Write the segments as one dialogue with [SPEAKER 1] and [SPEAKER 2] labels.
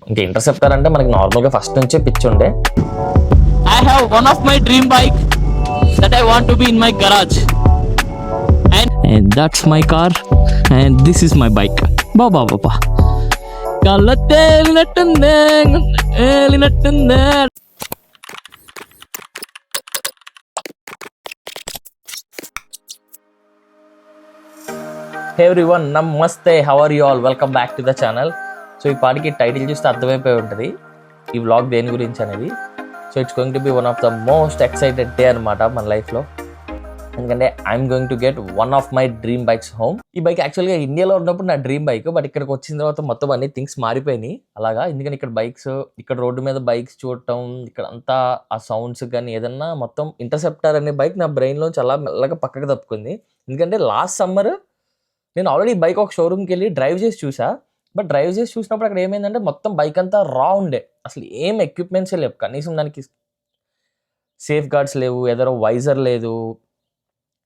[SPEAKER 1] ఇంకా ఇంటర్సెప్టర్ అంటే మనకి నార్మల్గా ఫస్ట్ నుంచే పిచ్చి ఉండే.
[SPEAKER 2] I have one of my dream bike that I want to be in my garage. And that's my car and this is my bike. Baba baba. Kalatelinatunde elinattunde.
[SPEAKER 1] Hey everyone, namaste, how are you all? Welcome back to the channel. So ఈ పాటికి title చూస్తే అర్థమైపోయి ఉంటుంది ఈ vlog దేని గురించి అనేది. So it's going to B one of the most excited day అనమాట మన లైఫ్లో. ఎందుకంటే I'm going to get one of my dream bikes home. ఈ బైక్ యాక్చువల్గా ఇండియాలో ఉన్నప్పుడు నా డ్రీమ్ బైక్, బట్ ఇక్కడికి వచ్చిన తర్వాత మొత్తం అన్ని థింగ్స్ మారిపోయినాయి అలాగా. ఎందుకంటే ఇక్కడ బైక్స్, ఇక్కడ రోడ్డు మీద బైక్స్ చూడటం, ఇక్కడ అంతా ఆ సౌండ్స్ కానీ ఏదన్నా మొత్తం ఇంటర్సెప్టర్ అనే బైక్ నా బ్రెయిన్లో చాలా మెల్లగా పక్కకు తప్పుకుంది. ఎందుకంటే లాస్ట్ సమ్మర్ నేను ఆల్రెడీ బైక్ ఒక షోరూమ్కి వెళ్ళి డ్రైవ్ చేసి చూసా. బట్ డ్రైవ్ చేసి చూసినప్పుడు అక్కడ ఏమైందంటే మొత్తం బైక్ అంతా రా ఉండే, అసలు ఏం ఎక్విప్మెంట్సే లేవు. కనీసం దానికి సేఫ్ గార్డ్స్ లేవు, ఎదరో వైజర్ లేదు,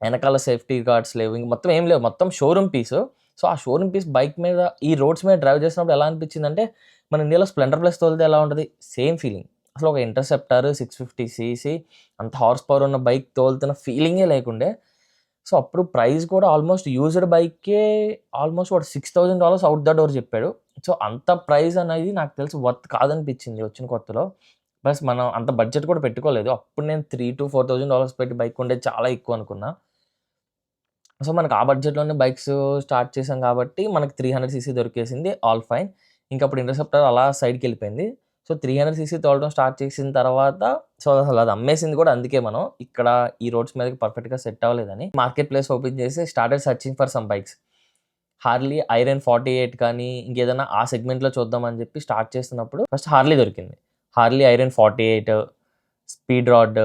[SPEAKER 1] వెనకాల సేఫ్టీ గార్డ్స్ లేవు, ఇంక మొత్తం ఏం లేవు, మొత్తం షోరూమ్ పీస్. సో ఆ షోరూమ్ పీస్ బైక్ మీద ఈ రోడ్స్ మీద డ్రైవ్ చేసినప్పుడు ఎలా అనిపించిందంటే మన ఇండియాలో స్ప్లెండర్ ప్లస్ తోలితే ఎలా ఉంటుంది సేమ్ ఫీలింగ్. అసలు ఒక ఇంటర్సెప్టర్ 650cc అంత హార్స్ పవర్ ఉన్న బైక్ తోలుతున్న ఫీలింగే లేకుండే. సో అప్పుడు ప్రైస్ కూడా ఆల్మోస్ట్ యూజ్డ్ బైక్కే ఆల్మోస్ట్ వాడు $6,000 అవుట్ ద డోర్ చెప్పాడు. సో అంత ప్రైస్ అనేది నాకు తెలిసి వర్త్ కాదనిపించింది వచ్చిన కొత్తలో. ప్లస్ మనం అంత బడ్జెట్ కూడా పెట్టుకోలేదు. అప్పుడు నేను $3,000 to $4,000 పెట్టి బైక్ ఉండే చాలా ఎక్కువ అనుకున్నా. సో మనకు ఆ బడ్జెట్లోనే బైక్స్ స్టార్ట్ చేసాం కాబట్టి మనకి 300cc దొరికేసింది, ఆల్ ఫైన్. ఇంకప్పుడు ఇంటర్సెప్టర్ అలా సైడ్కి వెళ్ళిపోయింది. సో 300cc తోలడం స్టార్ట్ చేసిన తర్వాత సో అసలు అది అమ్మేసింది కూడా అందుకే. మనం ఇక్కడ ఈ రోడ్స్ మీదకి పర్ఫెక్ట్గా సెట్ అవ్వలేదని మార్కెట్ ప్లేస్ ఓపెన్ చేసి started searching for some bikes. Harley iron 48 కానీ ఇంకేదైనా ఆ సెగ్మెంట్లో చూద్దామని చెప్పి స్టార్ట్ చేస్తున్నప్పుడు ఫస్ట్ హార్లీ దొరికింది. Harley iron 48, speed rod,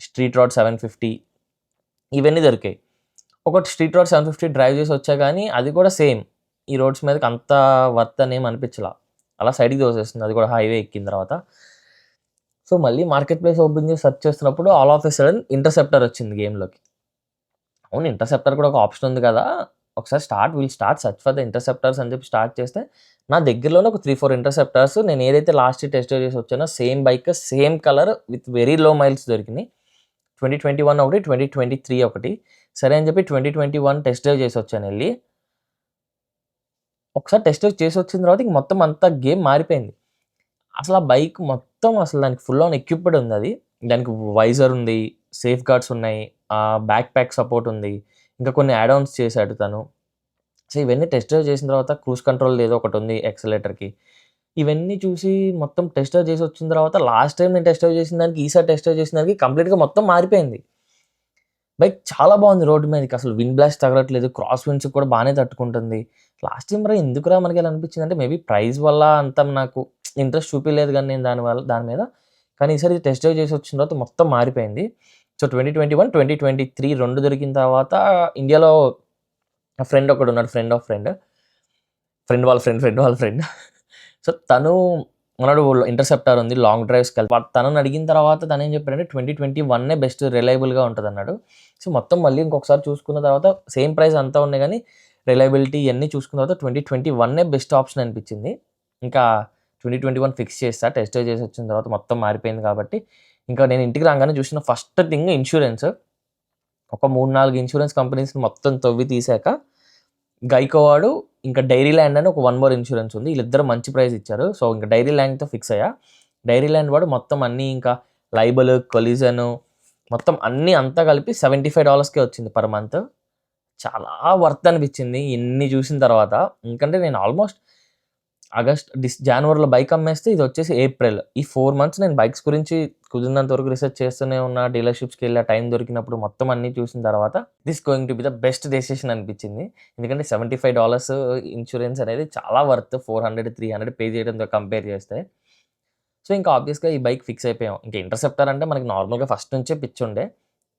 [SPEAKER 1] street rod 750 ఇవన్నీ దొరికాయి. ఒకటి స్ట్రీట్ రాడ్ 750 డ్రైవ్ చేసి వచ్చా కానీ అది కూడా సేమ్ ఈ రోడ్స్ మీదకి అంత వర్త్ అని ఏం అనిపించలా, అలా సైడ్కి దోసేస్తుంది, అది కూడా హైవే ఎక్కిన తర్వాత. సో మళ్ళీ మార్కెట్ ప్లేస్ ఓపెన్ చేసి సెర్చ్ చేస్తున్నప్పుడు all of a sudden interceptor వచ్చింది గేమ్లోకి. అవును, ఇంటర్సెప్టర్ కూడా ఒక ఆప్షన్ ఉంది కదా, ఒకసారి start search for the interceptors అని చెప్పి స్టార్ట్ చేస్తే నా దగ్గరలోనే ఒక 3-4 ఇంటర్సెప్టర్స్ నేను ఏదైతే లాస్ట్ టెస్ట్ చేసి వచ్చానో same bike, same colour with very low miles దొరికినాయి. 2021 ఒకటి, 2023 ఒకటి. సరే అని చెప్పి 2021 టెస్ట్ డ్రైవ్ చేసి వచ్చాను వెళ్ళి. ఒకసారి టెస్ట్ డ్రైవ్ చేసి వచ్చిన తర్వాత ఇంక మొత్తం అంతా గేమ్ మారిపోయింది. అసలు ఆ బైక్ మొత్తం అసలు దానికి ఫుల్ ఆన్ ఎక్విప్డ్ ఉంది. అది దానికి వైజర్ ఉంది, సేఫ్ గార్డ్స్ ఉన్నాయి, బ్యాక్ ప్యాక్ సపోర్ట్ ఉంది, ఇంకా కొన్ని యాడ్ ఆన్స్ చేశాడు తను. సో ఇవన్నీ టెస్ట్ డ్రైవ్ చేసిన తర్వాత క్రూజ్ కంట్రోల్ ఏదో ఒకటి ఉంది యాక్సిలరేటర్కి. ఇవన్నీ చూసి మొత్తం టెస్ట్ డ్రైవ్ చేసి వచ్చిన తర్వాత లాస్ట్ టైం నేను టెస్ట్ డ్రైవ్ చేసిన దానికి ఈసారి టెస్ట్ డ్రైవ్ చేసిన దానికి కంప్లీట్గా మొత్తం మారిపోయింది. బైక్ చాలా బాగుంది, రోడ్డు మీదకి అసలు విండ్ బ్లాస్ట్ తగలట్లేదు, క్రాస్ విండ్స్ కూడా బాగానే తట్టుకుంటుంది. లాస్ట్ టైం రా ఎందుకురా మనకి ఎలా అనిపించింది అంటే మేబీ ప్రైస్ వల్ల అంత నాకు ఇంట్రెస్ట్ చూపించలేదు కానీ నేను దాని మీద. కానీ ఈసారి టెస్ట్ డ్రైవ్ చేసి వచ్చిన తర్వాత మొత్తం మారిపోయింది. సో 2021, 2023 రెండు దొరికిన తర్వాత ఇండియాలో ఫ్రెండ్ ఒకడు ఉన్నాడు, ఫ్రెండ్ వాళ్ళ ఫ్రెండ్. సో తను ఉన్నాడు, ఇంటర్సెప్టర్ ఉంది, లాంగ్ డ్రైవ్స్కి వెళ్తా. తనని అడిగిన తర్వాత తను ఏం చెప్పాడంటే 2021 బెస్ట్ రిలయబుల్గా ఉంటుంది అన్నాడు. సో మొత్తం మళ్ళీ ఇంకొకసారి చూసుకున్న తర్వాత సేమ్ ప్రైస్ అంతా ఉన్నాయి కానీ రిలయబిలిటీ ఇవన్నీ చూసుకున్న తర్వాత 2021 బెస్ట్ ఆప్షన్ అనిపించింది. ఇంకా 2021 ఫిక్స్ చేస్తా, టెస్ట్ చేసి వచ్చిన తర్వాత మొత్తం మారిపోయింది కాబట్టి. ఇంకా నేను ఇంటికి రాగానే చూసిన ఫస్ట్ థింగ్ ఇన్సూరెన్స్. ఒక 3-4 ఇన్సూరెన్స్ కంపెనీస్ని మొత్తం తవ్వి తీసాక గైకో వాడు ఇంకా డైరీ ల్యాండ్ అని ఒక 1 more ఇన్సూరెన్స్ ఉంది, వీళ్ళిద్దరు మంచి ప్రైస్ ఇచ్చారు. సో ఇంకా డైరీ ల్యాండ్తో ఫిక్స్ అయ్యా. డైరీ ల్యాండ్ వాడు మొత్తం అన్నీ ఇంకా లైబుల్, కొలిజన్ మొత్తం అన్నీ అంతా కలిపి $75కే వచ్చింది పర్ మంత్. చాలా వర్త్ అనిపించింది ఇన్ని చూసిన తర్వాత. ఎందుకంటే నేను ఆల్మోస్ట్ జనవరిలో బైక్ అమ్మేస్తే ఇది వచ్చేసి ఏప్రిల్. ఈ 4 months నేను బైక్స్ గురించి కుదిరినంత వరకు రీసెర్చ్ చేస్తూనే ఉన్నా, డీలర్షిప్స్కి వెళ్ళి టైం దొరికినప్పుడు మొత్తం అన్నీ చూసిన తర్వాత this going to be the best decision అనిపించింది. ఎందుకంటే $75 ఇన్సూరెన్స్ అనేది చాలా వర్త్ 400-300 పే చేయడంతో కంపేర్ చేస్తే. సో ఇంకా ఆబ్వియస్గా ఈ బైక్ ఫిక్స్ అయిపోయాం. ఇంకా ఇంటర్సెప్టర్ అంటే మనకి నార్మల్గా ఫస్ట్ నుంచే పిచ్చి ఉండే.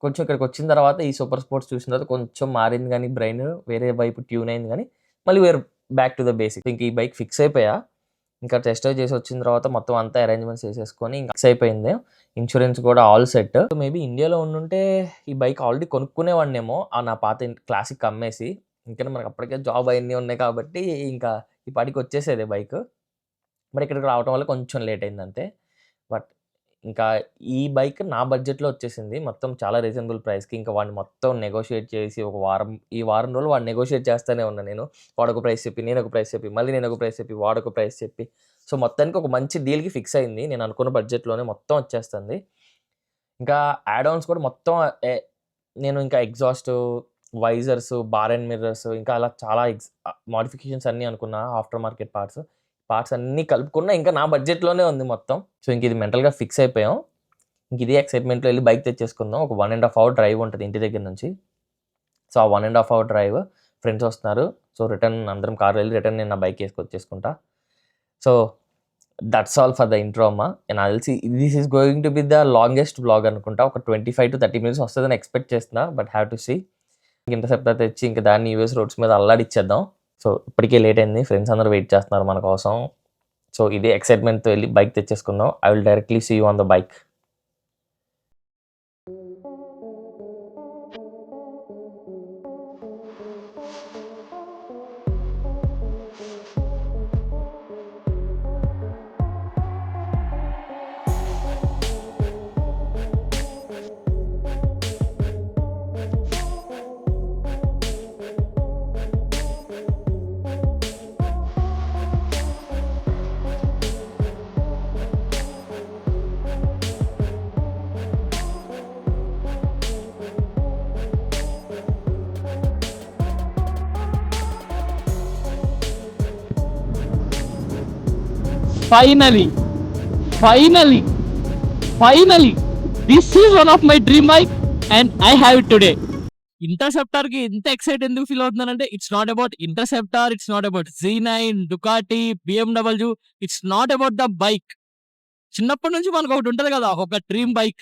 [SPEAKER 1] కొంచెం ఇక్కడికి వచ్చిన తర్వాత ఈ సూపర్ స్పోర్ట్స్ చూసిన తర్వాత కొంచెం మారింది కానీ బ్రెయిన్ వేరే వైపు ట్యూన్ అయింది కానీ మళ్ళీ వేరు బ్యాక్ టు ద బేసిక్. ఇంక ఈ బైక్ ఫిక్స్ అయిపోయా. ఇంకా టెస్ట్ డ్రైవ్ చేసి వచ్చిన తర్వాత మొత్తం అంతా అరేంజ్మెంట్స్ చేసేసుకొని ఇంకా ఫిక్స్ అయిపోయింది. ఇన్సూరెన్స్ కూడా ఆల్ సెట్. మేబీ ఇండియాలో ఉండుంటే ఈ బైక్ ఆల్రెడీ కొనుక్కునేవాడినేమో నా పాత క్లాసిక్ అమ్మేసి. ఇంకా మనకు అప్పటికే జాబ్ అవన్నీ ఉన్నాయి కాబట్టి ఇంకా ఈ పాటికి వచ్చేసేదే బైక్. బట్ ఇక్కడికి రావటం వల్ల కొంచెం లేట్ అయింది అంతే. బట్ ఇంకా ఈ బైక్ నా బడ్జెట్‌లో వచ్చేసింది. మొత్తం చాలా రీజనబుల్ ప్రైస్‌కి. ఇంకా వాడిని మొత్తం నెగోషియేట్ చేసి ఈ వారం రోజులు వాడిని నెగోషియేట్ చేస్తూనే ఉన్నా నేను. వాడొక ప్రైస్ చెప్పి, నేనొక ప్రైస్ చెప్పి, మళ్ళీ నేనొక ప్రైస్ చెప్పి, వాడొక ప్రైస్ చెప్పి. సో, మొత్తానికి ఒక మంచి డీల్‌కి ఫిక్స్ అయింది. నేను అనుకున్న బడ్జెట్‌లోనే మొత్తం వచ్చేస్తుంది. ఇంకా యాడ్ ఆన్స్ కూడా మొత్తం ఎ నేను ఇంకా exhaust, visors, bar and mirrors ఇంకా అలా చాలా మోడిఫికేషన్స్ అన్నీ అనుకున్నా. ఆఫ్టర్ మార్కెట్ పార్ట్స్ అన్నీ కలుపుకున్నా ఇంకా నా బడ్జెట్‌లోనే ఉంది మొత్తం. సో, ఇంక ఇది మెంటల్‌గా ఫిక్స్ అయిపోయాం. ఇంక ఇదే ఎక్సైట్‌మెంట్‌లో ఎళ్లి బైక్ తెచ్చేసుకుందాం. ఒక 1 ½ అవర్ డ్రైవ్ ఉంటది ఇంటి దగ్గర నుంచి. So, uh 1 ½ hour drive friends వస్తున్నారు. సో, రిటర్న్ అందరం కార్‌లో ఎళ్లి రిటర్న్ నేను నా బైక్ ఏసుకొచ్చేసుకుంటా. So, that's all for the intro అమ్మా. నాకు తెలిసి this is going to be the longest vlog అనుకుంటా. ఒక 25-30 మినిట్స్ వస్తదని ఎక్స్‌పెక్ట్ చేస్తున్నా. But have to see. Interceptor తెచ్చి ఇంక దాన్ని యూఎస్ రోడ్స్ మీద అల్లాడిచ్చేద్దాం. సో, ఇప్పటికే లేట్ అయింది. ఫ్రెండ్స్ అందరూ వెయిట్ చేస్తున్నారు మన కోసం. సో, ఇదే ఎక్సైట్‌మెంట్‌తో ఎళ్లి bike తెచ్చేసుకుందాం. I will directly see you on the bike.
[SPEAKER 2] Finally, finally, finally, this is one of my dream bike and I have it today. Interceptor కి ఎంత ఎక్సైట్ ఎందుకు ఫీల్ అవుతున్నానంటే it's not about interceptor, it's not about Z9, Ducati, BMW, it's not about the bike. చిన్నప్పటి నుంచి మనకు ఒకటి ఉంటది కదా, ఒక డ్రీమ్ బైక్.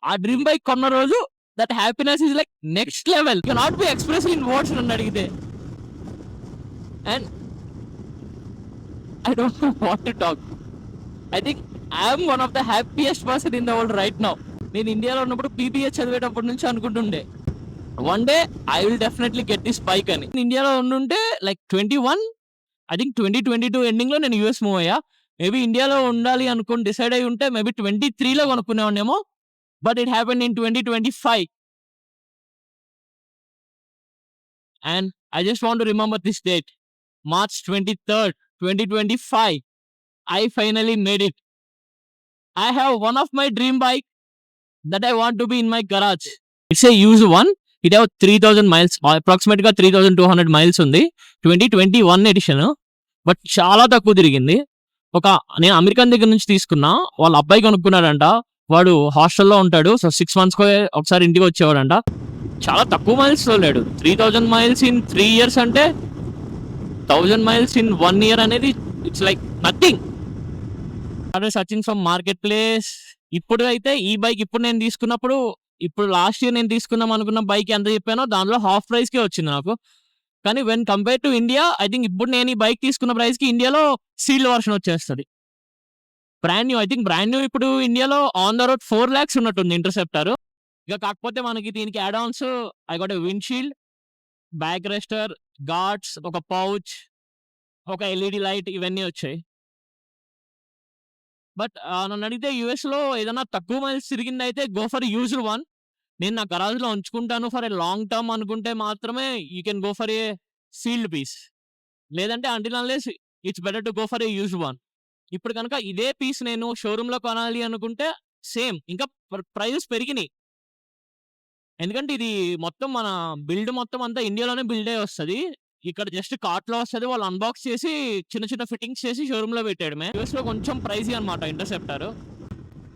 [SPEAKER 2] ఆ డ్రీమ్ బైక్ కొన్న రోజు that happiness is like next level, cannot be express in words నన్ను అడిగితే. And I don't know what to talk. I think I am one of the happiest person in the world right now. నేను ఇండియాలో ఉన్నప్పుడు PBA చదివేటప్పటి నుంచి అనుకుంటుండే one day I will definitely get this bike అని. ఇండియాలో ఉండుంటే లైక్ 21, ఐ థింక్ 2022 ఎండింగ్ లో నేను యూఎస్ మూవ్ అయ్యా. మేబీ ఇండియాలో ఉండాలి అనుకుని డిసైడ్ అయి ఉంటే మేబీ 23లో కొనుక్కునేవాడినేమో. But it happen in 2025 and I just want to remember this date. March 23rd, 2025. I finally made it. I have one of my dream bike that I want to be in my garage. It's a used one. It have 3000 miles, approximately 3200 miles ఉంది. 2021 edition. But చాలా తక్కువ తిరిగింది. నేను American దగ్గర నుంచి తీసుకున్నా. వాళ్ళ అబ్బాయి కొనుక్కున్నాడంట. వాడు హాస్టల్లో ఉంటాడు. సో 6 months ఒకసారి ఇంటికి వచ్చేవాడంట. చాలా తక్కువ మైల్స్ తోలాడు. 3000 miles in 3 years అంటే 1000 miles in 1 year అనేది it's like nothing. Searching from market place. ఇప్పుడు అయితే ఈ బైక్ ఇప్పుడు నేను తీసుకున్నప్పుడు, ఇప్పుడు లాస్ట్ ఇయర్ నేను తీసుకుందాం అనుకున్న బైక్ ఎంత చెప్పానో దానిలో హాఫ్ ప్రైస్ కే వచ్చింది నాకు. కానీ when compare to India, I think ఇప్పుడు నేను ఈ బైక్ తీసుకున్న ప్రైస్ కి ఇండియాలో సీల్డ్ వర్షన్ వచ్చేస్తుంది. Brand new, I think brand new ఇప్పుడు ఇండియాలో ఆన్ ద రోడ్ 4 lakhs ఉన్నట్టుంది ఇంటర్సెప్టర్. ఇక కాకపోతే మనకి దీనికి add ons I got windshield, back rester, guards, ఒక పౌచ్, ఒక ఎల్ఈడి లైట్, ఇవన్నీ వచ్చాయి. బట్ నన్ను అడిగితే యూఎస్లో ఏదైనా తక్కువ మైల్స్ తిరిగింది అయితే గో ఫర్ యూజ్డ్ వన్. నేను నా గరాజ్లో ఉంచుకుంటాను ఫర్ ఏ లాంగ్ టర్మ్ అనుకుంటే మాత్రమే you can go for a sealed piece. లేదంటే until unless it's better to go for a used one. ఇప్పుడు కనుక ఇదే పీస్ నేను షోరూంలో కొనాలి అనుకుంటే సేమ్ ఇంకా ప్రైజెస్ పెరిగినాయి. ఎందుకంటే ఇది మొత్తం మన బిల్డ్ మొత్తం అంతా ఇండియాలోనే బిల్డ్ అయ్యి వస్తుంది. ఇక్కడ జస్ట్ కార్ట్ లో వస్తుంది, వాళ్ళు అన్బాక్స్ చేసి చిన్న చిన్న ఫిట్టింగ్స్ చేసి షోరూమ్ లో పెట్టాడమే. యూఎస్ లో కొంచెం ప్రైజీ అనమాట ఇంటర్సెప్టర్.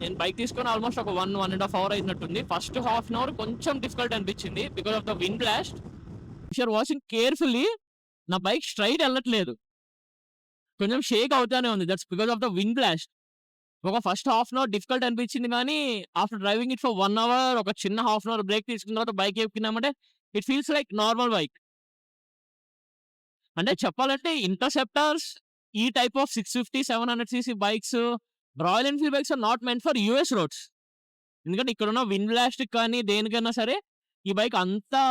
[SPEAKER 2] నేను బైక్ తీసుకొని ఆల్మోస్ట్ ఒక 1.5 hour అయినట్టుంది. ఫస్ట్ హాఫ్ అన్ అవర్ కొంచెం డిఫికల్ట్ అనిపించింది because of the wind blast. If you're watching carefully, నా బైక్ స్ట్రైట్ వెళ్ళట్లేదు, కొంచెం షేక్ అవుతానే ఉంది. That's because of the wind blast. ఒక first half an hour difficult అనిపించింది, కానీ after driving it for 1 hour, ఒక చిన్న హాఫ్ అన్ అవర్ బ్రేక్ తీసుకున్న తర్వాత బైక్ ఎక్కినామంటే it feels like normal bike. అంటే చెప్పాలంటే ఇంటర్సెప్టర్స్, ఈ type of 650-700cc bikes, Royal Enfield bikes are not meant for US roads. ఎందుకంటే ఇక్కడ ఉన్న విండ్ బ్లాస్ట్ కానీ దేనికైనా సరే ఈ బైక్ అంతా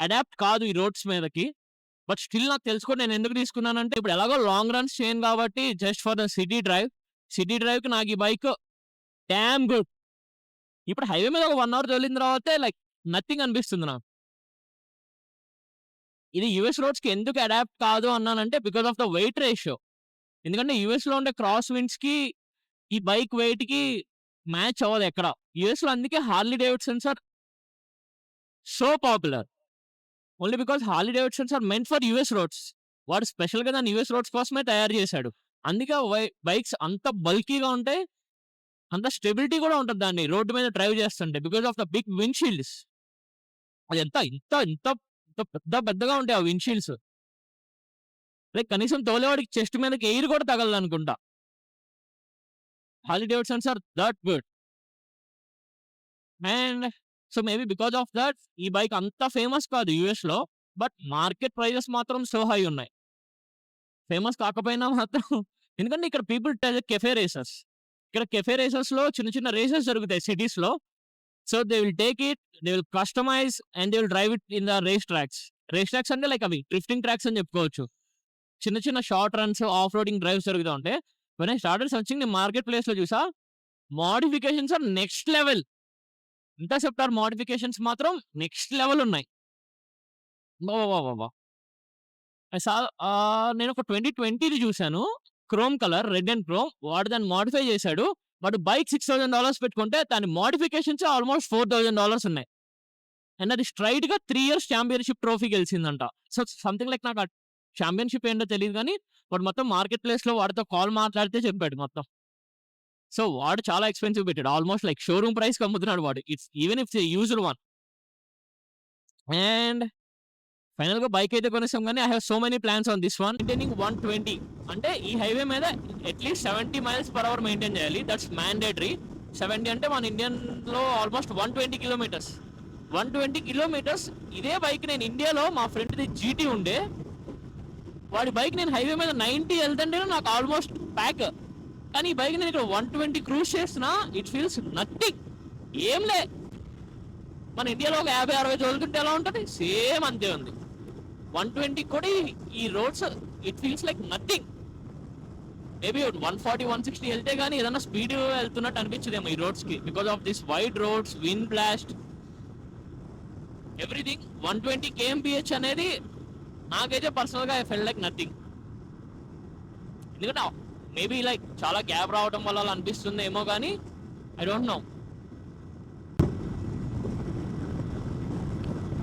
[SPEAKER 2] అడాప్ట్ కాదు ఈ రోడ్స్ మీదకి. బట్ స్టిల్ నాకు తెలుసుకోండి నేను ఎందుకు తీసుకున్నానంటే ఇప్పుడు ఎలాగో లాంగ్ రన్స్ చేయను కాబట్టి జస్ట్ ఫర్ ద సిటీ డ్రైవ్కి నాకు ఈ బైక్ డ్యామ్ గుడ్. ఇప్పుడు హైవే మీద ఒక 1 అవర్ తోలిన తర్వాతే లైక్ నథింగ్ అనిపిస్తుంది నాకు. ఇది యూఎస్ రోడ్స్కి ఎందుకు అడాప్ట్ కాదు అన్నానంటే because of the weight ratio. ఎందుకంటే యూఎస్ లో ఉండే క్రాస్ విండ్స్ కి ఈ బైక్ వెయిట్ కి మ్యాచ్ అవ్వదు ఎక్కడ. యూఎస్ లో అందుకే Harley Davidsons are so popular. Only because Harley Davidsons are meant for US roads. వాడు స్పెషల్ గా దాన్ని యూఎస్ రోడ్స్ కోసమే తయారు చేశాడు. అందుకే బైక్స్ అంత బల్కీగా ఉంటాయి, అంత స్టెబిలిటీ కూడా ఉంటుంది దాన్ని రోడ్డు మీద డ్రైవ్ చేస్తుంటే బికాస్ ఆఫ్ ద బిగ్ విండ్షీల్డ్స్. అది ఎంత ఇంత ఇంత ఇంత పెద్దగా ఉంటాయి ఆ విండ్షీల్డ్స్. లైక్ కనీసం తోలేవాడికి చెస్ట్ మీదకి ఎయిర్ కూడా తగలదు అనుకుంటా. Harley Davidsons are that good. And so maybe because of that ఈ బైక్ అంత ఫేమస్ కాదు యూఎస్ లో, బట్ మార్కెట్ ప్రైజెస్ మాత్రం సో హై ఉన్నాయి. ఫేమస్ కాకపోయినా మాత్రం ఎందుకంటే ఇక్కడ పీపుల్ కెఫే రేసెస్. ఇక్కడ కెఫే రేసెస్ లో చిన్న చిన్న రేసెస్ జరుగుతాయి సిటీస్ లో. So they will take it, they will customize and they will drive it in the race tracks. Race tracks అంటే లైక్ అవి డ్రిఫ్టింగ్ ట్రాక్స్ అని చెప్పుకోవచ్చు. చిన్న చిన్న short runs off roading drives జరుగుతూ ఉంటాయి. వెన్ ఐ స్టార్టెడ్ సర్చింగ్ ని marketplace లో చూసా modifications are next level. Interceptor modifications మాత్రం నెక్స్ట్ లెవెల్ ఉన్నాయి. బాబా నేను ఒక 2020 చూశాను, chrome colour red and chrome. వాడు దాన్ని మోడిఫై చేశాడు. వాడు బైక్ $6,000 పెట్టుకుంటే దాని మోడిఫికేషన్స్ ఆల్మోస్ట్ $4,000 ఉన్నాయి. అండ్ అది స్ట్రైట్ గా 3 years ఛాంపియన్షిప్ ట్రోఫీ గెలిచిందంట. సో సంథింగ్ లైక్ నాకు ఛాంపియన్షిప్ ఏంటో తెలియదు కానీ వాడు మొత్తం మార్కెట్ ప్లేస్ లో వాడితో కాల్ మాట్లాడితే చెప్పాడు మొత్తం. సో వాడు చాలా ఎక్స్పెన్సివ్ పెట్టాడు, ఆల్మోస్ట్ లైక్ షోరూమ్ ప్రైస్ అమ్ముతున్నాడు వాడు. It's even if used one. And final గా బైక్ అయితే కొనేసాం కానీ I have so many plans on this one. Maintaining 120 అంటే ఈ హైవే మీద అట్లీస్ట్ 70 miles/hour మెయింటైన్ చేయాలి. That's mandatory. 70 అంటే మన ఇండియన్ లో ఆల్మోస్ట్ 120 kilometers. 120 kilometers. ఇదే బైక్ నేను ఇండియాలో మా ఫ్రెండ్ది జీటీ ఉండే, వాడి బైక్ నేను హైవే మీద 90 వెళ్తుంటే నాకు ఆల్మోస్ట్ ప్యాక్. కానీ ఈ బైక్ నేను ఇక్కడ 120 క్రూజ్ చేస్తున్నా, ఇట్ ఫీల్స్ నథింగ్. ఏం లే, మన ఇండియాలో ఒక 50-60 చదువుతుంటే ఎలా ఉంటుంది సేమ్ అంతే ఉంది. 120 కూడా ఈ roads it feels like nothing. Maybe 140-160 వెళ్తే కానీ ఏదైనా స్పీడ్ వెళ్తున్నట్టు అనిపించదేమో ఈ రోడ్స్ కి because of this wide roads, wind blast, everything. 120 kmph అనేది నాకైతే పర్సనల్ గా ఐ ఫెల్ లైక్ నథింగ్. ఎందుకంటే మేబీ లైక్ చాలా గ్యాప్ రావడం వల్ల అలా అనిపిస్తుంది ఏమో కానీ ఐ డోంట్ నో.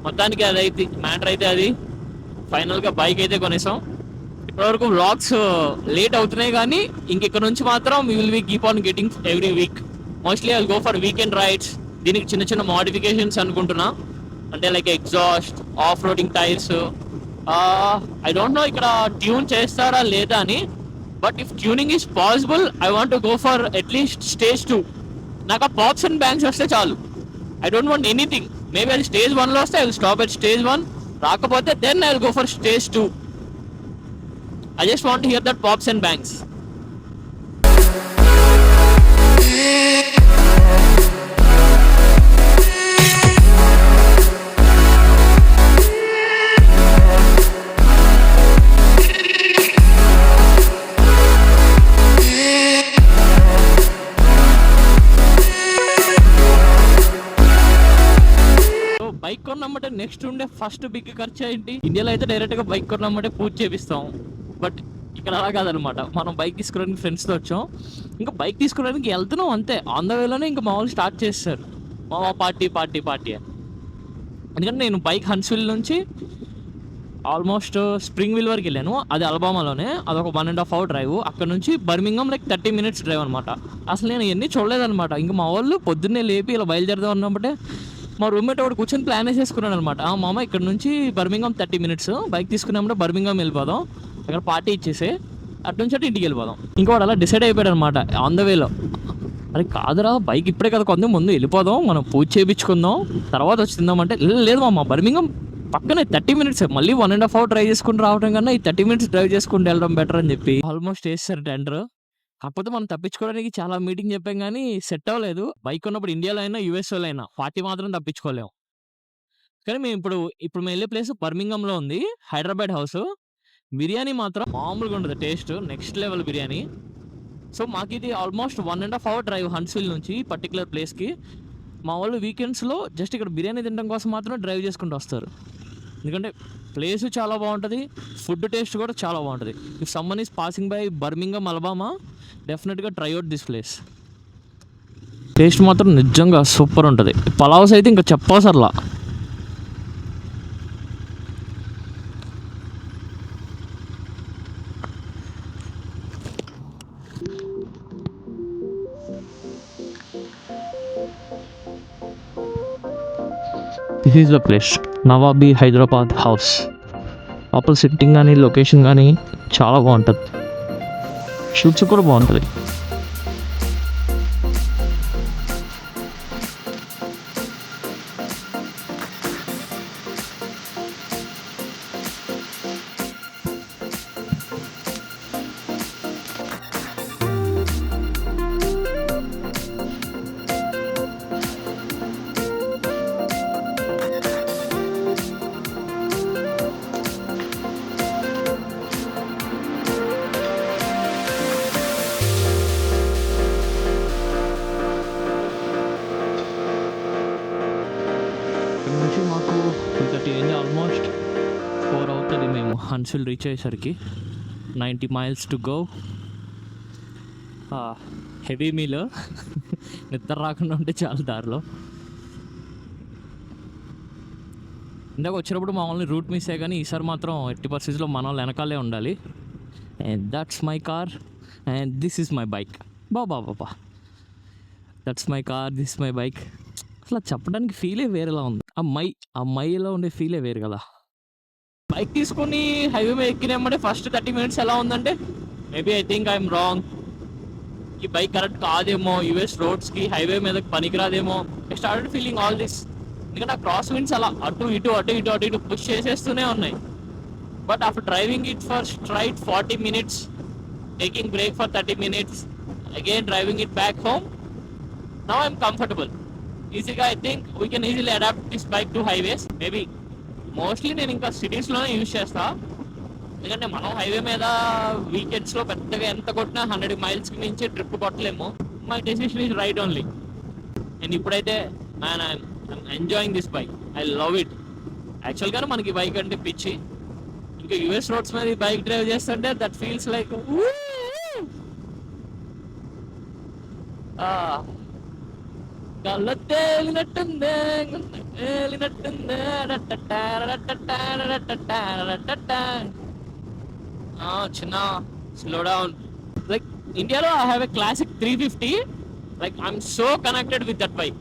[SPEAKER 2] మొత్తానికి అదైతే మ్యాటర్ అయితే అది ఫైనల్ గా బైక్ అయితే కొనేసాం. ఇప్పటివరకు వ్లాగ్స్ లేట్ అవుతున్నాయి కానీ ఇంకెక్కడ నుంచి మాత్రం we will be keep on getting every week. Mostly I go for weekend rides. దీనికి చిన్న చిన్న మోడిఫికేషన్స్ అనుకుంటున్నా, అంటే like exhaust, off roading tyres. I don't know ఇక్కడ ట్యూన్ చేస్తారా లేదా అని, but if tuning is possible I want go for at least stage 2. నాకు ఆ పాప్స్ అండ్ బ్యాంగ్స్ వస్తే చాలు. I don't want anything. Maybe అది స్టేజ్ 1 లో వస్తే I will stop at stage 1. రాకపోతే then I will go for stage 2. I just want to hear that pops and bangs. Bike కొన్నామంటే next ఉండే first big ఖర్చు ఏంటి? ఇండియాలో అయితే డైరెక్ట్ గా బైక్ కొన్నామంటే పూజ చేపిస్తాం, బట్ ఇక్కడ అలా కాదనమాట. మనం బైక్ తీసుకోవడానికి ఫ్రెండ్స్తో వచ్చాం, ఇంకా బైక్ తీసుకోవడానికి వెళ్తున్నాం అంతే. ఆన్ ద వేలోనే ఇంకా మామూలు స్టార్ట్ చేస్తారు మా పార్టీ అని. ఎందుకంటే నేను బైక్ హన్స్విల్ నుంచి ఆల్మోస్ట్ స్ప్రింగ్ విల్ వరకు వెళ్ళాను, అది అలబామాలోనే. అదొక 1.5 hour డ్రైవ్. అక్కడ నుంచి బర్మింగం లైక్ 30 minutes డ్రైవ్ అనమాట. అసలు నేను ఇవన్నీ చూడలేదనమాట. ఇంకా మా వాళ్ళు పొద్దున్నే లేపి ఇలా బయలుదేరదాం అన్నప్పుడే మా రూమ్మేట్ ఒకటి కూర్చొని ప్లాన్ వేసేసుకున్నాడు అనమాట. మామ ఇక్కడ నుంచి బర్మింగం 30 minutes, బైక్ తీసుకున్నామంటే బర్మింగం వెళ్ళిపోదాం, అక్కడ పార్టీ ఇచ్చేసి అటు నుంచి అటు ఇంటికి వెళ్ళిపోదాం. ఇంకోటి అలా డిసైడ్ అయిపోయాడు అనమాట ఆన్ ద వేలో. అరే కాదురా, బైక్ ఇప్పుడే కదా కొంత ముందు వెళ్ళిపోదాం, మనం పూజ చేయించుకుందాం, తర్వాత వచ్చి తిందామంటే లేదు మామ బర్మింగం పక్కనే 30 minutes, మళ్ళీ 1.5 hour డ్రైవ్ చేసుకుని రావడం కన్నా ఈ 30 minutes డ్రైవ్ చేసుకుంటూ వెళ్ళడం బెటర్ అని చెప్పి ఆల్మోస్ట్ వేస్తారు టెండర్. కాకపోతే మనం తప్పించుకోవడానికి చాలా మీటింగ్ చెప్పాం కానీ సెట్ అవ్వలేదు. బైక్ ఉన్నప్పుడు ఇండియాలో అయినా యూఎస్ఓలో అయినా పార్టీ మాత్రం తప్పించుకోలేము. కానీ మేము ఇప్పుడు మేము వెళ్ళే ప్లేస్ బర్మింగంలో ఉంది, హైదరాబాద్ హౌస్. బిర్యానీ మాత్రం మామూలుగా ఉండదు, taste next level biryani. So మాకు ఇది ఆల్మోస్ట్ 1.5 hour డ్రైవ్ హన్స్విల్ నుంచి ఈ పర్టికులర్ ప్లేస్కి. మా వాళ్ళు వీకెండ్స్లో జస్ట్ ఇక్కడ బిర్యానీ తినడం కోసం మాత్రం డ్రైవ్ చేసుకుంటూ వస్తారు. ఎందుకంటే ప్లేస్ చాలా బాగుంటుంది, ఫుడ్ టేస్ట్ కూడా చాలా బాగుంటుంది. If someone is passing by Birmingham Alabama, డెఫినెట్గా try out this place. Taste మాత్రం నిజంగా సూపర్ ఉంటుంది. పలావ్స్ అయితే ఇంకా చెప్పవసరలా. This is the place, Nawabi Hyderabad House. లోపల సిట్టింగ్ కానీ లొకేషన్ కానీ చాలా బాగుంటుంది, షూట్స్ కూడా బాగుంటుంది. ఇక్కడ నుంచి మాకు 2:30 అయింది, ఆల్మోస్ట్ 4 అవుతుంది మేము హన్స్విల్ రీచ్ అయ్యేసరికి. 90 miles to go. Heavy meal, నిద్ర రాకుండా ఉంటే చాలా దారిలో. ఇందాక వచ్చినప్పుడు మామూలు రూట్ మిస్ అయ్యే, కానీ ఈసారి మాత్రం ఎట్టి పరిస్థితుల్లో మన వాళ్ళు వెనకాలే ఉండాలి. And that's my car and this is my bike. Baba that's my car, this my bike. అసలు చెప్పడానికి ఫీలే వేరేలా ఉంది. అమ్మాయిలో ఉండే ఫీలే వేరు కదా. బైక్ తీసుకొని హైవే మీద ఎక్కినామంటే ఫస్ట్ 30 minutes ఎలా ఉందంటే, maybe I think I'm wrong, ఈ బైక్ కరెక్ట్ కాదేమో, యూఎస్ రోడ్స్కి హైవే మీద పనికిరాదేమో. I started feeling all this. ఎందుకంటే ఆ క్రాస్ విండ్స్ అలా అటు ఇటు పుష్ చేసేస్తూనే ఉన్నాయి. But after driving it for straight 40 minutes, taking break for 30 minutes, again driving it back home, now I'm comfortable. Easily I think we can easily adapt this bike to highways. Maybe mostly నేను ఇంకా సిటీస్లోనే use చేస్తా, ఎందుకంటే మనం highway మీద వీకెండ్స్లో పెద్దగా ఎంత కొట్టినా 100 miles మించి ట్రిప్ కొట్టలేము. My decision is right only. And ఇప్పుడైతే man I'm enjoying this bike, I love it. యాక్చువల్గా మనకి బైక్ అంటే పిచ్చి, ఇంకా యూఎస్ రోడ్స్ మీద బైక్ డ్రైవ్ చేస్తుంటే దట్ ఫీల్స్ లైక్ చిన్న స్లో డౌన్. లైక్ ఇండియాలో I have a classic 350. Like I'm so connected with that bike.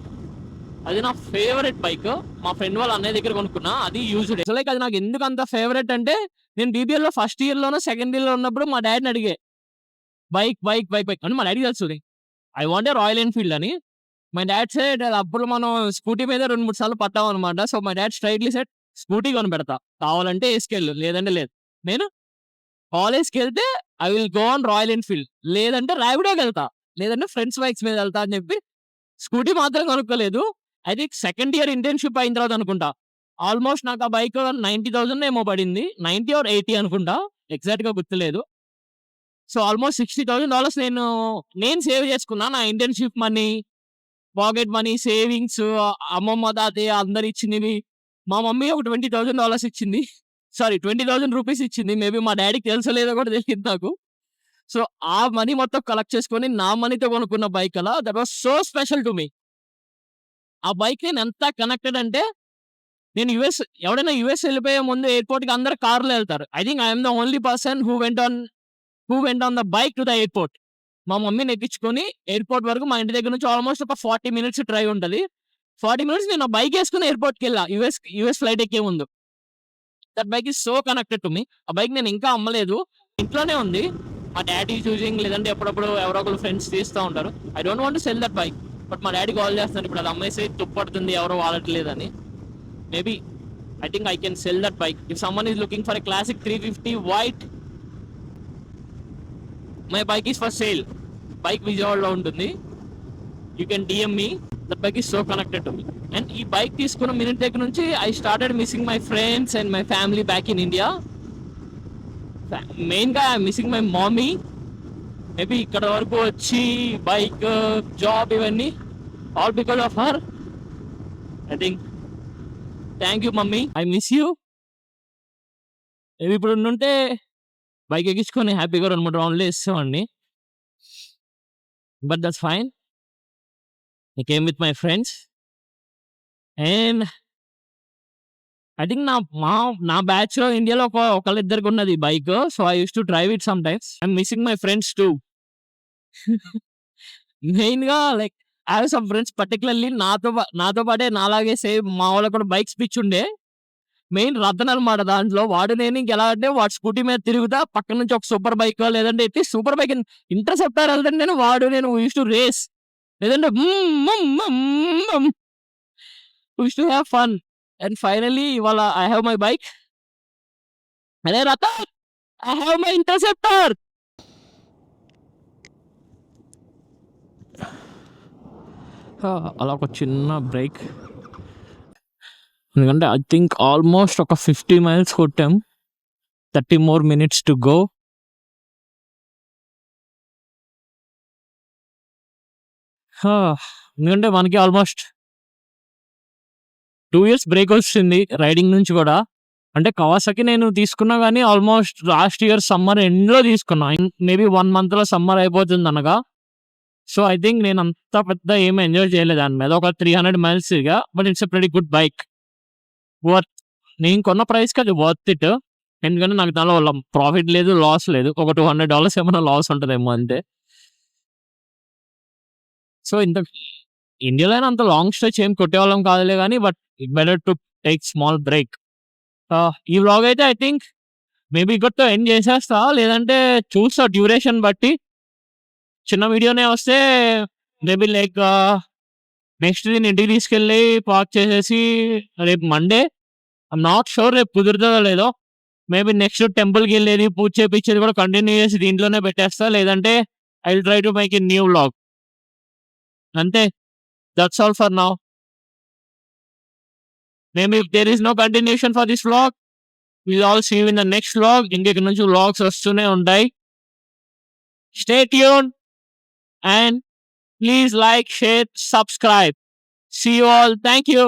[SPEAKER 2] అది నా ఫేవరెట్ బైక్. మా ఫ్రెండ్ వాళ్ళ అన్నయ్య దగ్గర కొనుక్కున్నా, అది యూజ్డ్. సో లైక్ అది నాకు ఎందుకు అంత ఫేవరెట్ అంటే, నేను బీబీఎల్ లో ఫస్ట్ ఇయర్లోనో సెకండ్ ఇయర్లో ఉన్నప్పుడు మా డాడీని అడిగే బైక్ బైక్ బైక్ బైక్ అని. మా డాడీ తెలుసు I want a royal Enfield అని. మై డాడ్ సెడ్ అప్పుడు మనం స్కూటీ మీద 2-3 సార్లు పట్టాం అనమాట. So my dad straightly said scooty కొని పెడతా, కావాలంటే వేసుకెళ్ళు, లేదంటే లేదు. నేను కాలేజ్కి వెళ్తే I will go on royal Enfield, లేదంటే ర్యాపిడోకి వెళ్తా, లేదంటే ఫ్రెండ్స్ బైక్స్ మీద వెళ్తా అని చెప్పి స్కూటీ మాత్రం కొనుక్కోలేదు. I think second year internship అయిన తర్వాత అనుకుంటా, ఆల్మోస్ట్ నాకు ఆ బైక్ 90,000 ఏమో పడింది, 90 or 80 అనుకుంటా, ఎగ్జాక్ట్ గా గుర్తులేదు. సో ఆల్మోస్ట్ $60,000 నేను సేవ్ చేసుకున్నా. నా internship money, pocket money, savings, అమ్మమ్మ తాతయ్య అందరు ఇచ్చినవి. మా మమ్మీ ఒక $20,000 ఇచ్చింది, సారీ 20,000 రూపీస్ ఇచ్చింది. మేబీ మా డాడీకి తెలుసలేదో కూడా తెలియదు నాకు. సో ఆ మనీ మొత్తం కలెక్ట్ చేసుకొని నా మనీతో కొనుక్కున్న బైక్ అలా, that was so special to me. ఆ బైక్ నేను ఎంత కనెక్టెడ్ అంటే, నేను ఎవడైనా యుఎస్ వెళ్ళిపోయే ముందు ఎయిర్పోర్ట్కి అందరు కార్లో వెళ్తారు. I think I'm the only person who went on the bike to the airport. మా మమ్మీని ఎక్కించుకొని ఎయిర్పోర్ట్ వరకు మా ఇంటి దగ్గర నుంచి ఆల్మోస్ట్ ఒక 40 minutes డ్రైవ్ ఉంటుంది. 40 minutes నేను బైక్ వేసుకుని ఎయిర్పోర్ట్కి వెళ్ళా, యుఎస్ ఫ్లైట్ ఎక్కే ముందు. That bike is so connected to me. ఆ బైక్ నేను ఇంకా అమ్మలేదు, ఇంట్లోనే ఉంది. మా డాడీ చూసింగ్, లేదంటే ఎప్పుడప్పుడు ఎవరో ఒకరు ఫ్రెండ్స్ తీస్తూ ఉంటారు. I don't want to sell that bike, but మా డాడీ కాల్ చేస్తున్నారు ఇప్పుడు, అది అమ్మేసి తుప్పడుతుంది, ఎవరో వాడట్లేదని. Maybe I think I can sell that bike if someone is looking for a classic 350 white. My bike is for sale. Bike విజయవాడలో ఉంటుంది. You can DM me. That bike is so connected to me. And ఈ bike తీసుకున్న minute దగ్గర నుంచి I started missing my friends and my family back in India. మెయిన్గా I missing my mummy. Maybe ఇక్కడ వరకు వచ్చి బైక్, జాబ్ ఇవన్నీ all because of her. I think thank you mummy, I miss you. Maybe ఇప్పుడు ఉంటే bike ఎక్కించుకొని హ్యాపీగా 2-3 రౌండ్లు వేసేవాడిని. But that's fine. I came with my friends and I think నా బ్యాచ్ లో ఇండియాలో ఒకళ్ళిద్దరికి ఉన్నది bike. So I use to drive it some times. I'm missing my friends two. Main గా like I have some friends particularly నాతో పాటే నాలాగే same మా వాళ్ళకి కూడా బైక్స్ పిచ్ ఉండే. మెయిన్ రతన్ అనమాట దాంట్లో. వాడు నేను ఇంకెలా అంటే వాడు స్కూటీ మీద తిరుగుతా, పక్కన నుంచి ఒక సూపర్ బైక్ లేదంటే అట్లీస్ట్ సూపర్ బైక్ ఇంటర్సెప్టర్ వెళ్తాను నేను. వాడు నేను యూస్ టు రేస్, లేదంటే use to have fun. And finally ఇవాళ ఐ హ్యావ్ మై బైక్. అరే Ratan, I have my Interceptor. అలా ఒక చిన్న బ్రేక్, ఎందుకంటే ఐ థింక్ ఆల్మోస్ట్ ఒక 50 miles కొట్టాం. 30 more minutes టు గో. ఎందుకంటే మనకి ఆల్మోస్ట్ 2 years బ్రేక్ వచ్చింది రైడింగ్ నుంచి కూడా. అంటే కవాసాకి నేను తీసుకున్నా కానీ ఆల్మోస్ట్ లాస్ట్ ఇయర్ సమ్మర్ ఎండ్లో తీసుకున్నా. మేబీ 1 monthలో సమ్మర్ అయిపోతుంది అనగా. సో ఐ థింక్ నేను అంత పెద్ద ఏమి ఎంజాయ్ చేయలేదు దాని మీద. ఒక 300 miles ఇక. But it's a pretty good bike. Worth, నేను కొన్న ప్రైస్కి అది వర్త్ ఇట్. ఎందుకంటే నాకు దానిలో ప్రాఫిట్ లేదు, లాస్ లేదు. ఒక $200 ఏమైనా లాస్ ఉంటుందేమో అంతే. సో ఇంత ఇండియాలో అయినా అంత లాంగ్ స్ట్రెచ్ ఏం కొట్టేవాళ్ళం కాదులే కానీ, but it better to take small break. ఈ వ్లాగ్ అయితే ఐ థింక్ మేబీ ఇక్కడితో ఎండ్ చేసేస్తా, లేదంటే చూస్తా డ్యూరేషన్ బట్టి. చిన్న వీడియోనే వస్తే మేబీ లైక్ నెక్స్ట్ దీన్ని ఇంటికి తీసుకెళ్ళి పార్క్ చేసేసి రేపు మండే, ఐమ్ నాట్ షూర్ రేపు కుదురుతుందో లేదో. మేబీ నెక్స్ట్ టెంపుల్కి వెళ్ళేది, పూజ చేపించేది కూడా కంటిన్యూ చేసి దీంట్లోనే పెట్టేస్తా. లేదంటే I will try to make a new vlog. అంతే. That's all for now. Maybe if there is no continuation for this vlog, we'll all see you in the next vlog. ఇంకెక్కడి నుంచి vlogs వస్తూనే ఉంటాయి. Stay tuned and please like, share, subscribe. See you all. Thank you.